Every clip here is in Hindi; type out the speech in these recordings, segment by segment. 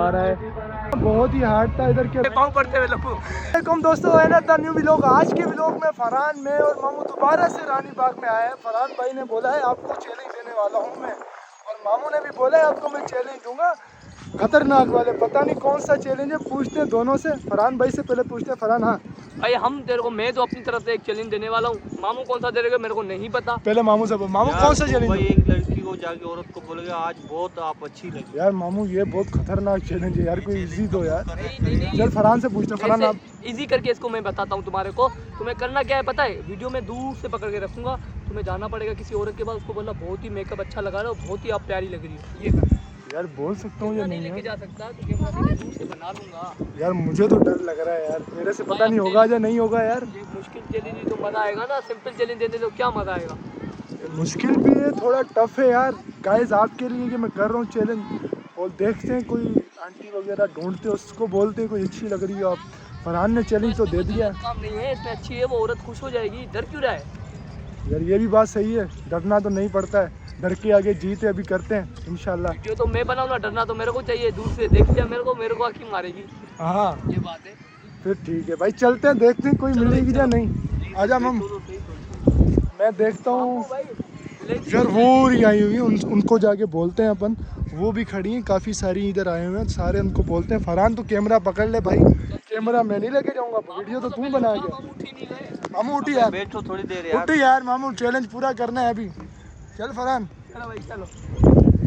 जा रहा है। बहुत ही हार्ड था इधर के पाँव पड़ते हुए लंबू। वालेकुम दोस्तों, है ना द न्यू व्लॉग। आज के व्लॉग में फरहान में और मामू दोबारा से रानी बाग में आए हैं। फरहान भाई ने बोला है आपको चैलेंज देने वाला हूँ मैं, और मामू ने भी बोला है आपको मैं चैलेंज दूंगा खतरनाक वाले। पता नहीं कौन सा चैलेंज है, पूछते हैं दोनों से। फरहान भाई से पहले पूछते हैं। फरहान, हाँ भाई हम तेरे को, मैं तो अपनी तरफ से एक चैलेंज देने वाला हूँ। मामू कौन सा दे रहेगा मेरे को नहीं पता। पहले मामू से मामू कौन सा चैलेंज? भाई एक लड़की को जाके औरत को बोलेगा आज बहुत आप अच्छी लगी। यार मामू ये बहुत खतरनाक चैलेंज है यार, कोई इजी दो यार। चल फरहान से पूछते हैं। फरहान आप इजी करके इसको मैं बताता हूँ तुम्हारे को। तुम्हें करना क्या है पता है? वीडियो में दूर से पकड़ के रखूंगा, तुम्हें जाना पड़ेगा किसी औरत के पास, उसको बोलना बहुत ही मेकअप अच्छा लगा रहा है, बहुत ही आप प्यारी लग रही हो। ये करना यार बोल सकता हूँ या नहीं नहीं लेके यार? जा सकता तो कैमरा दूर से बना लूंगा। यार मुझे तो डर लग रहा है यार, मेरे से पता नहीं होगा या नहीं होगा यार। ये मुश्किल चैलेंज तो मजा आएगा ना, सिंपल चैलेंज देने तो क्या मजा आएगा। मुश्किल भी है, थोड़ा टफ है यार। गाइस आपके लिए कि मैं कर रहा हूँ चैलेंज, और देखते हैं कोई आंटी वगैरह ढूंढते उसको बोलते हैं कोई अच्छी लग रही हो आप। फरहान ने चैलेंज तो दे दिया। काम नहीं है इसमें, अच्छी है वो औरत, खुश हो जाएगी। डर क्यों रहा है? यार ये भी बात सही है, डरना तो नहीं पड़ता है, डर के आगे जीत है। अभी करते हैं इंशाल्लाह। वीडियो तो मैं बनाऊँ ना, डरना तो मेरे को चाहिए। दूर से देख लिया मेरे को आँखें मारेगी। हाँ ये बात है। फिर ठीक है भाई, चलते हैं, देखते हैं कोई मिलेगी या नहीं। आजा मम, मैं देखता हूँ। यार वो ही आई हुई है, उनको जाके बोलते हैं अपन। वो भी खड़ी हैं काफ़ी सारी, इधर आए हुए हैं सारे, उनको बोलते हैं। फरहान तो कैमरा पकड़ ले भाई, कैमरा मैं नहीं लेके जाऊंगा, वीडियो तो तू बना गया। मामू उठी यार, बैठो थोड़ी देर यार। उठी यार मामू, चैलेंज पूरा करना है अभी। चल फरहान। चलो भाई चलो।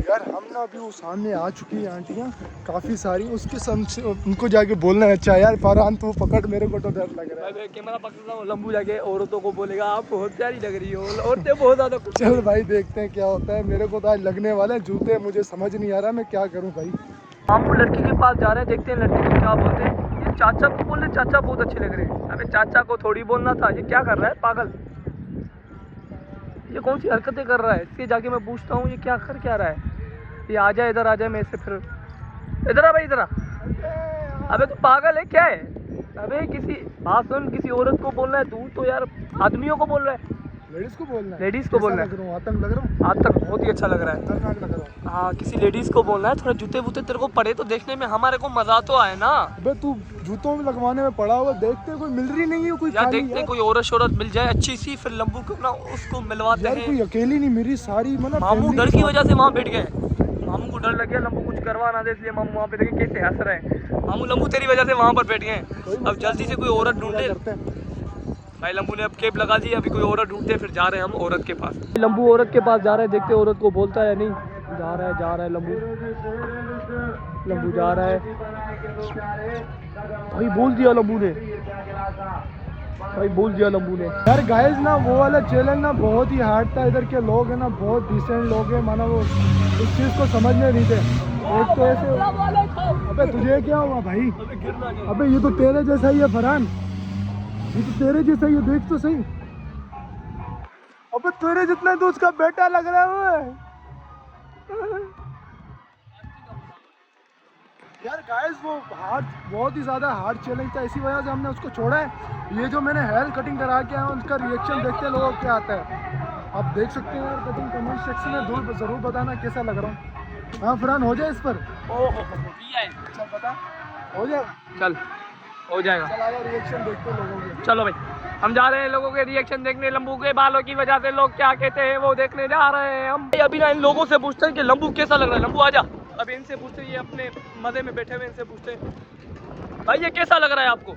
यार हम ना अभी वो सामने आ चुकी है आंटियाँ काफ़ी सारी, उसके सामने उनको जाके बोलना है। अच्छा यार फरहान तू पकड़, मेरे को तो डर लग रहा है। मैं कैमरा पकड़ रहा हूँ, लंबू जाके औरतों को बोलेगा आप बहुत प्यारी लग रही हो, औरतें बहुत ज़्यादा खुश। चल भाई देखते हैं क्या होता है। मेरे को तो आज लगने वाले हैं जूते, मुझे समझ नहीं आ रहा मैं क्या करूँ भाई। मामू लड़की के पास जा रहे हैं, देखते हैं लड़की को क्या बोलते हैं। ये चाचा को बोल रहे, चाचा बहुत अच्छे लग रहे हैं। अबे चाचा को थोड़ी बोलना था, ये क्या कर रहा है पागल? ये कौन सी हरकतें कर रहा है? इसके जाके मैं पूछता हूँ ये क्या कर क्या रहा है। ये आ जाए इधर, आ जाए, मैं इससे फिर इधर आ भाई, इधर आ। अबे तू पागल है क्या है? अबे किसी बात सुन, किसी औरत को बोलना है, तू तो यार आदमियों को बोल रहा है। लेडीज को बोलना है? लेडीज को बोलना है। लग रहा हूँ, आतंक लग रहा हूँ, आज तक बहुत ही अच्छा लग रहा है। खतरनाक लग रहा हूँ। हाँ किसी लेडीज को बोलना है। थोड़ा जूते वूते तेरे को पड़े तो देखने में हमारे को मजा तो आए ना। अबे तू जूतों में लगवाने में पड़ा हुआ, देखते हैं कोई मिल रही नहीं है कोई यार खाली देखते हैं कोई औरत शोरत मिल जाए अच्छी सी, फिर लंबू को ना उसको मिलवाते यार हैं। कोई अकेली नहीं मिली, सारी मतलब मामू family डर के की साथ। वजह से वहाँ बैठ गए। मामू को डर लग गया लंबू कुछ करवा ना दे, इसलिए मामू वहाँ पे देखे कैसे हंस रहे हैं। मामू लंबू तेरी वजह से वहाँ पर बैठ गए। अब जल्दी से कोई औरत ढूंढे। करते हैं। भाई लंबू ने अब केप लगा दी, अभी कोई औरत ढूंढते, फिर जा रहे हैं हम औरत के पास। लंबू औरत के पास जा रहे हैं, देखते औरत को बोलता है या नहीं। जा रहा है लंबू जा रहा है। भाई बोल दिया लंबू ने, भाई बोल दिया लंबू ने। यार गाइस ना वो वाला चैलेंज ना बहुत ही हार्ड था। इधर के लोग हैं ना बहुत डिसेंट लोग हैं, माना वो इस चीज़ को समझने नहीं थे। एक तो ऐसे, अबे तुझे क्या हुआ भाई? अबे ये तो तेरे जैसा ही है फरहान, ये तो तेरे जैसा ही है, देख तो सही। अबे तेरे जितना तो उसका बेटा लग रहा है वो। यार गाइस वो हार्ड, बहुत ही ज़्यादा हार्ड चैलेंज था, इसी वजह से हमने उसको छोड़ा है। ये जो मैंने हेयर कटिंग करा के आया उसका रिएक्शन देखते हैं लोगों को क्या आता है। आप देख सकते हैं यार कटिंग, कमेंट सेक्शन में ज़रूर बताना कैसा लग रहा हूँ। हाँ फरहान हो जाए इस पर। चल बता, हो जाए। चल हो जाएगा। चल आया, रिएक्शन देखते हैं लोगों के। चलो भाई हम जा रहे हैं लोगों के रिएक्शन देखने। लंबू के बालों की वजह से लोग क्या कहते हैं वो देखने जा रहे हैं हम। अभी ना इन लोगों से पूछते हैं कि लंबू कैसा लग रहा है। लंबू आजा, अभी इनसे पूछते हैं, ये अपने मजे में बैठे हुए, इनसे पूछते हैं भाई ये कैसा लग रहा है आपको?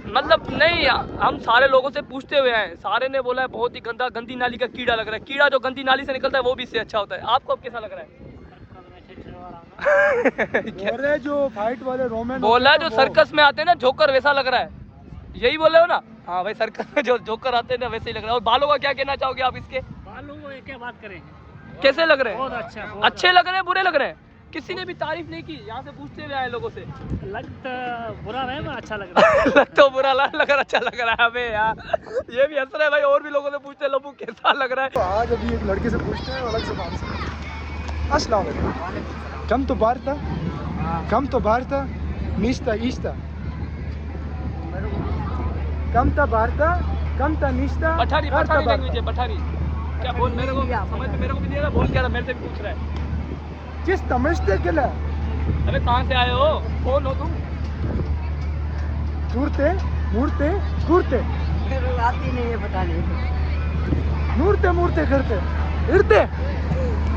मतलब नहीं, हम सारे लोगों से पूछते हुए हैं, सारे ने बोला है बहुत ही गंदा, गंदी नाली का कीड़ा लग रहा है। कीड़ा जो गंदी नाली से निकलता है वो भी इससे अच्छा होता है। आपको अब कैसा लग रहा है? बोले जो फाइट वाले रोमन बोला जो सर्कस में आते हैं ना जोकर, वैसा लग रहा है। यही बोले हो ना? हाँ भाई सर्कस में जो जोकर आते हैं ना वैसे ही लग रहा है। और बालों का क्या कहना चाहोगे आप इसके? बालों को क्या बात करें, कैसे लग रहे हैं? बहुत अच्छा, अच्छे लग रहे हैं, बुरे लग रहे हैं? किसी ने भी तारीफ नहीं की? यहाँ से पूछते हुए आए लोगों से। लग बुरा नहीं पर अच्छा लग रहा है। लग तो बुरा लग रहा, अच्छा लग रहा है। अबे यार ये भी हंस रहे हैं भाई, और भी लोगों से पूछते हैं लंबू कैसा लग रहा है। तो आज अभी एक लड़के से पूछते हैं अलग जबान से। अस्सलाम वालेकुम। कम तो बारता, कम तो बारता, निश्ता ईश्ता, कम तो बारता, कम तो निश्ता। पठारी लैंग्वेज है, पठारी। क्या बोल, मेरे को समझ में, मेरे को भी नहीं आ रहा बोल क्या रहा, मेरे से भी पूछ रहा है। किस तमश्ते के लिए अबे कहाँ से आए हो? कौन हो तुम? घूरते मूर्ते घूरते आती नहीं है, पता नहीं। मूर्ते मूर्ते करते हिरते।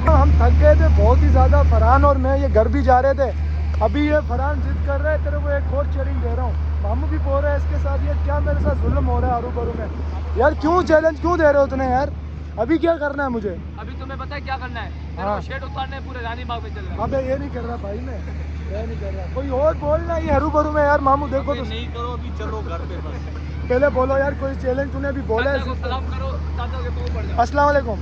हम थक गए थे बहुत ही ज़्यादा। फरहान और मैं ये घर भी जा रहे थे। अभी ये फरहान जिद कर रहा है तेरे को एक और चैलेंज दे रहा हूँ। मामू भी बोल रहा है इसके साथ। ये क्या मेरे साथ जुल्म हो रहा है आरू बारू में। यार क्यों चैलेंज क्यों दे रहे हो तुमने यार? अभी क्या करना है मुझे? अभी तुम्हें पता है क्या करना है? तेरे हाँ। को शेड उतारने है, पूरे रानी बाग में चल रहा है। अबे ये नहीं कर रहा भाई, मैं ये नहीं कर रहा। कोई और बोलना ये हरू भरू में यार। मामू देखो तो नहीं करो अभी, चलो घर पे बस। पहले बोलो यार कोई चैलेंज तूने अभी बोला चाचा को है। सलाम करो, चाचा के पाँव पड़ जाओ। अस्सलाम वालेकुम।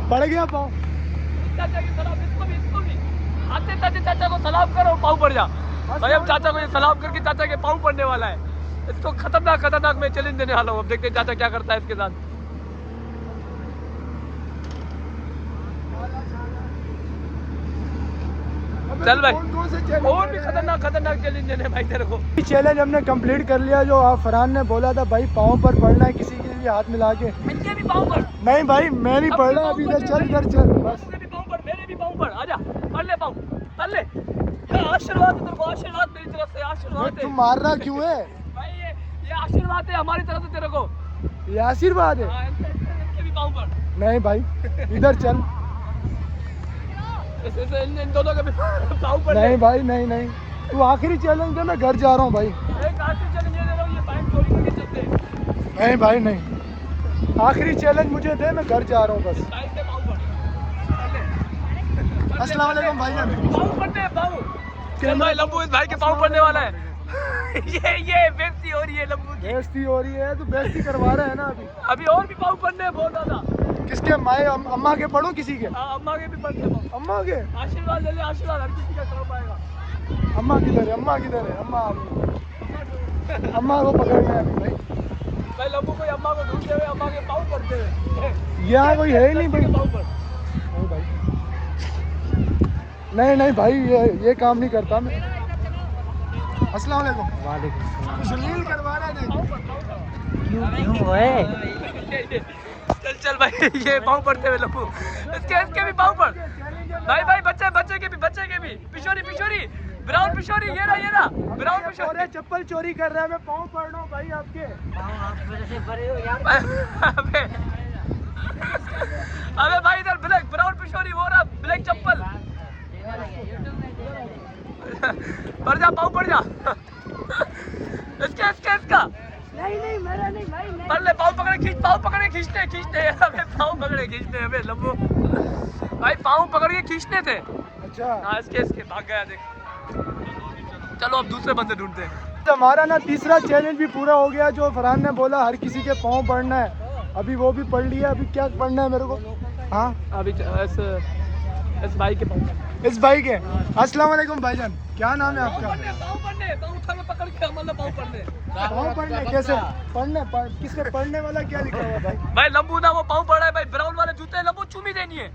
पड़ गया पाँव। चाचा की सलाम, इसको भी आते ताते चाचा को सलाम करो, पाँव पड़ जा। भाई अब चाचा को ये सलाम करके चाचा के पाँव पड़ने वाला है। इसको खतरनाक मैं चैलेंज देने वाला हूँ। अब देखते हैं चाचा क्या करता है इसके साथ। चल भाई, कौन से चैलेंज और भी खतरनाक चैलेंज देने भाई तेरे को। चैलेंज हमने कंप्लीट कर लिया। जो फरहान ने बोला था भाई पाँव पर पड़ना है किसी के भी हाथ मिला के। इनके भी पाँव पड़। नहीं भाई मैं नहीं पढ़ रहा अभी। इधर चल इधर चल बस। अपने भी पाँव पड़, मेरे भी पाँव पड़। आजा पढ़ ले पाँव, पढ़ ले। ये आशीर्वाद है तेरे को, आशीर्वाद मेरी तरफ से, आशीर्वाद है तुम मार रहा क्यों है? भाई। ये आशीर्वाद है हमारी तरफ से तेरे को। ये आशीर्वाद है। हाँ, इनके भी पाँव पड़। नहीं भाई इधर चल। ऐसे इन दोनों के भी पाँव पड़। नहीं भाई नहीं तू आखिरी चैलेंज दे। मैं घर जा रहा हूँ भाई। एक आखिरी चैलेंज ये दे रहा हूँ, ये बाइक चोरी करके चलते। नहीं भाई नहीं, आखिरी चैलेंज मुझे दे। मैं घर जा रहा हूँ बस। बाइक से पाँव पड़। पढ़ ले। अस्सलाम वालेकुम भाईजान। पाँव पड़ने, पाँव। चल भाई, लंबू इस भाई के पाँव पड़ने वाला है। ये बेइज्जती हो रही है लंबू की। बेइज्जती हो रही है। तू बेइज्जती करवा रहा है ना अभी। अभी और भी पाँव पड़ने हैं बहुत ज्यादा। किसके? माए अम्मा के पढ़ो किसी के? हाँ, अम्मा के भी पड़ने हैं पाँव। अम्मा के? आशीर्वाद ले ले, आशीर्वाद हर किसी का काम आएगा। अम्मा किधर है? अम्मा किधर है? अम्मा अम्मा को पकड़ना है अभी भाई। भाई लंबू कोई अम्मा को ढूंढते हुए अम्मा के पाँव पड़ते हुए। यहाँ कोई है ही नहीं भाई। पाँव पड़। नहीं भाई नहीं भाई ये काम नहीं करता मैं। अस्सलाम वालेकुम। वालेकुम। जलील करवा रहा है। क्यों है? चल भाई, ये पाँव पड़ते हुए लंबू। इसके भी पाँव पड़। भाई बच्चे के भी पिशोरी ब्राउन पिशोरी। ये रहा ब्राउन पिशोरी। चप्पल चोरी कर रहा है। मैं पाँव पड़ रहा हूँ भाई आपके। आप वजह से बड़े हो यार। अबे भाई इधर ब्लैक ब्राउन पिशोरी, वो रहा ब्लैक चप्पल। पड़ जा, पाँव पड़ जा। इसका नहीं मेरा नहीं भाई। नहीं। पढ़ ले, पाँव पकड़े खींचने। अबे पाँव पकड़े खींचने। अबे लंबू भाई पाँव पकड़ के खींचने थे। अच्छा हाँ, इसके भाग गया देख। चलो अब दूसरे बंदे ढूंढते हैं। हमारा ना तीसरा चैलेंज भी पूरा हो गया। जो फरहान ने बोला हर किसी के पाँव पड़ना है, अभी वो भी पढ़ लिया। अभी क्या पढ़ना है मेरे को? हाँ अभी इस भाई के पाँव। इस भाई के। अस्सलाम वालेकुम भाईजान, क्या नाम है आपका? पाँव उठा के पकड़ के मतलब पाँव पढ़ने। पाँव पढ़ने कैसे पढ़ने? किसके पढ़ने वाला क्या लिखा हुआ भाई? भाई लंबू ना वो पाँव पड़ा है भाई। ब्राउन वाले जूते हैं लंबू, चूमी देनी है।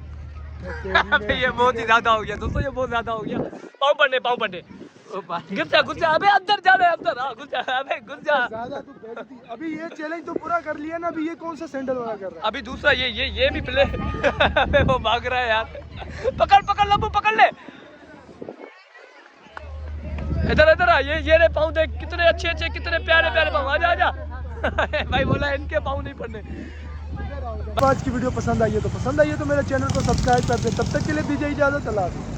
अबे ये बहुत ही ज्यादा हो गया दोस्तों, ये बहुत ज्यादा हो गया। पाँव पढ़ने। घुस जा। अबे अंदर जा रहे अंदर। हाँ घुस जा। अबे घुस जा। ज्यादा तू बेइज्जती। अभी ये चैलेंज तो पूरा कर लिया ना। अभी ये कौन सा सैंडल वाला कर रहा है? अभी दूसरा ये भी प्ले। अबे वो भाग रहा है यार। पकड़ लंबू, पकड़ ले। इधर आ। ये रे पाँव देख, कितने अच्छे कितने प्यारे पाँव। आजा। भाई बोला इनके पाँव नहीं पड़ने। आज की वीडियो पसंद आई है तो मेरे चैनल को सब्सक्राइब कर दे। तब तक के लिए दीजिए इजाजत। अल्लाह हाफ़िज़।